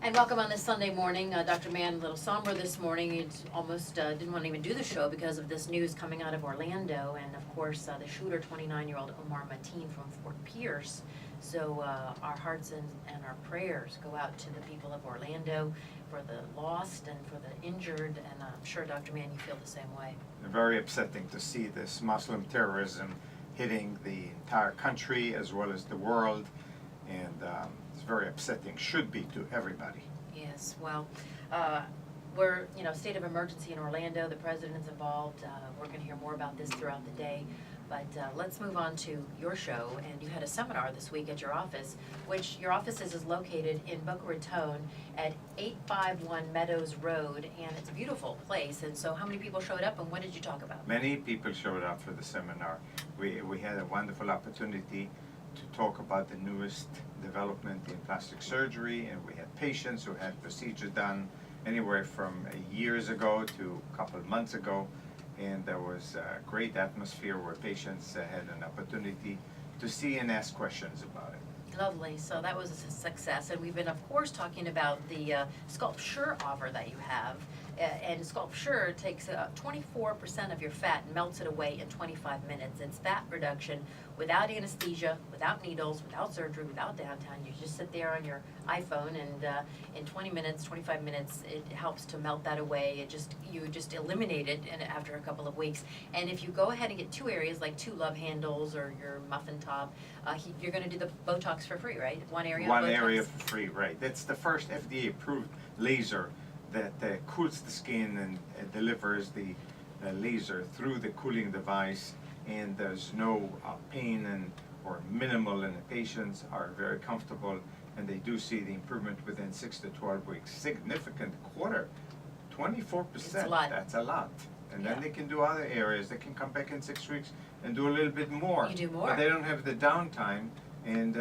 And welcome on this Sunday morning. Dr. Mann, a little somber this morning. He almost didn't want to even do the show because of this news coming out of Orlando. And of course, the shooter, 29-year-old Omar Mateen from Fort Pierce. So our hearts and our prayers go out to the people of Orlando for the lost and for the injured. And I'm sure, Dr. Mann, you feel the same way. Very upsetting to see this Muslim terrorism hitting the entire country as well as the world. And it's very upsetting, should be to everybody. Yes, well, we're, state of emergency in Orlando. The president's involved. We're going to hear more about this throughout the day. But let's move on to your show. And you had a seminar this week at your office, which your office is located in Boca Raton at 851 Meadows Road. And it's a beautiful place. And so how many people showed up and what did you talk about? Many people showed up for the seminar. We had a wonderful opportunity to talk about the newest development in plastic surgery, and we had patients who had procedures done anywhere from years ago to a couple of months ago, and there was a great atmosphere where patients had an opportunity to see and ask questions about it. Lovely. So that was a success. And we've been, of course, talking about the Sculpture offer that you have. And Sculpture takes 24% of your fat and melts it away in 25 minutes. It's fat reduction without anesthesia, without needles, without surgery, without downtime. You just sit there on your iPhone and in 20 minutes, 25 minutes, it helps to melt that away. You just eliminate it after a couple of weeks. And if you go ahead and get two areas like two love handles or your muffin top, you're going to do the Botox for free, right? One area. One area for free, right? That's the first FDA-approved laser that cools the skin and delivers the laser through the cooling device, and there's no pain or minimal, and the patients are very comfortable, and they do see the improvement within 6 to 12 weeks. Significant quarter, 24%. It's a lot. That's a lot. And Yeah. then they can do other areas. They can come back in 6 weeks and do a little bit more. You do more. But they don't have the downtime, and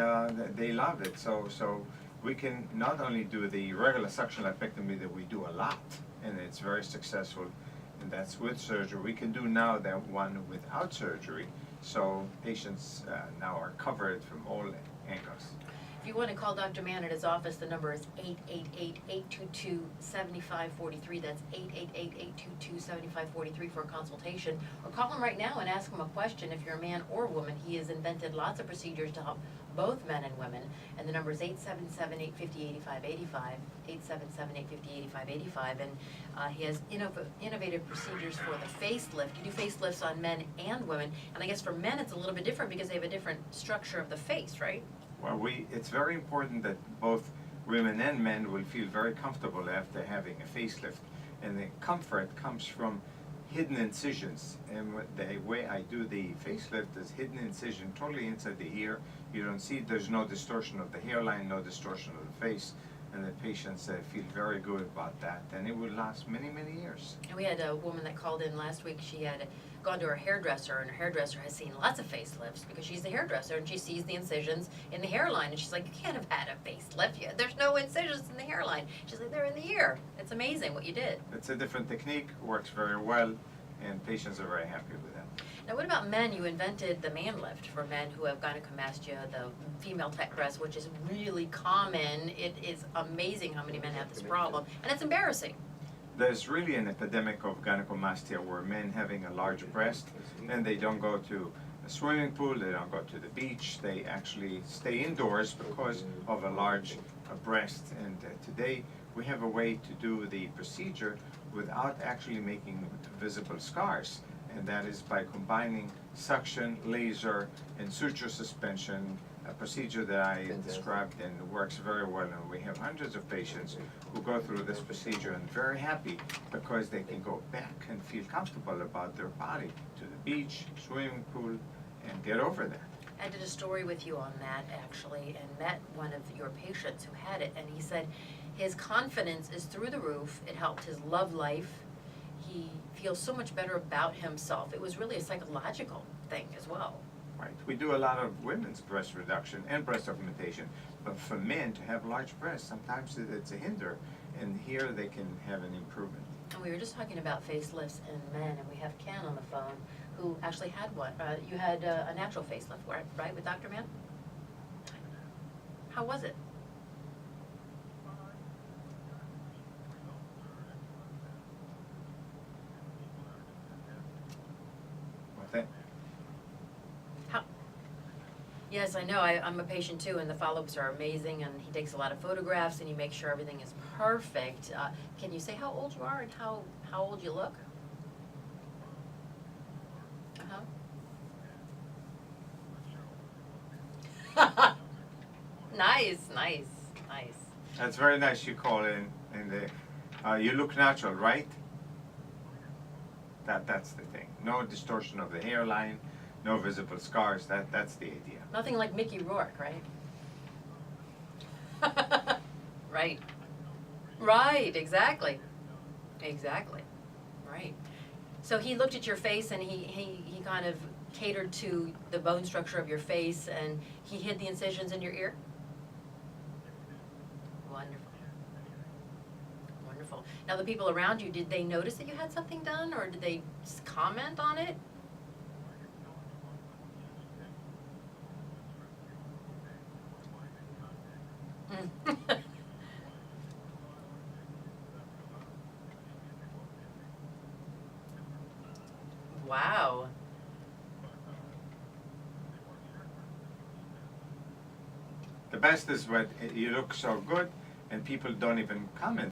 they love it. So we can not only do the regular suction lipectomy that we do a lot, and it's very successful, and that's with surgery. We can do now that one without surgery, so patients now are covered from all angles. If you want to call Dr. Mann at his office, the number is 888-822-7543. That's 888-822-7543 for a consultation. Or call him right now and ask him a question. If you're a man or a woman, he has invented lots of procedures to help both men and women. And the number is 877-850-8585, 877-850-8585. And he has innovative procedures for the facelift. You do facelifts on men and women. And I guess for men it's a little bit different because they have a different structure of the face, right? Well, it's very important that both women and men will feel very comfortable after having a facelift. And the comfort comes from hidden incisions. And the way I do the facelift is hidden incision totally inside the ear. You don't see, there's no distortion of the hairline, no distortion of the face. And the patients feel very good about that. And it will last many, many years. And we had a woman that called in last week. She had gone to her hairdresser, and her hairdresser has seen lots of facelifts because she's the hairdresser, and she sees the incisions in the hairline, and she's like, you can't have had a facelift yet. There's no incisions in the hairline. She's like, they're in the ear. It's amazing what you did. It's a different technique, works very well, and patients are very happy with that. Now, what about men? You invented the man lift for men who have gynecomastia, the female tech breast, which is really common. It is amazing how many men have this problem, and it's embarrassing. There's really an epidemic of gynecomastia where men having a large breast, and they don't go to a swimming pool, they don't go to the beach, they actually stay indoors because of a large breast. And today we have a way to do the procedure without actually making visible scars, and that is by combining suction, laser, and suture suspension, a procedure that I described and works very well. And we have hundreds of patients who go through this procedure and very happy because they can go back and feel comfortable about their body to the beach, swimming pool, and get over that. I did a story with you on that, actually, and met one of your patients who had it, and he said his confidence is through the roof. It helped his love life. He feels so much better about himself. It was really a psychological thing as well. Right. We do a lot of women's breast reduction and breast augmentation, but for men to have large breasts, sometimes it's a hinder, and here they can have an improvement. And we were just talking about facelifts in men, and we have Ken on the phone who actually had one. You had a natural facelift, right, with Dr. Mann? How was it? Yes, I know. I'm a patient too, and the follow-ups are amazing, and he takes a lot of photographs, and he makes sure everything is perfect. Can you say how old you are and how old you look? Uh-huh. Nice, nice, nice. That's very nice you call in, and you look natural, right? That's the thing. No distortion of the hairline, no visible scars. That's the idea. Nothing like Mickey Rourke, right? Right. Right, exactly. Exactly. Right. So he looked at your face and he kind of catered to the bone structure of your face, and he hid the incisions in your ear? Wonderful. Wonderful. Now the people around you, did they notice that you had something done, or did they comment on it? Mm. Wow. The best is when you look so good and people don't even comment.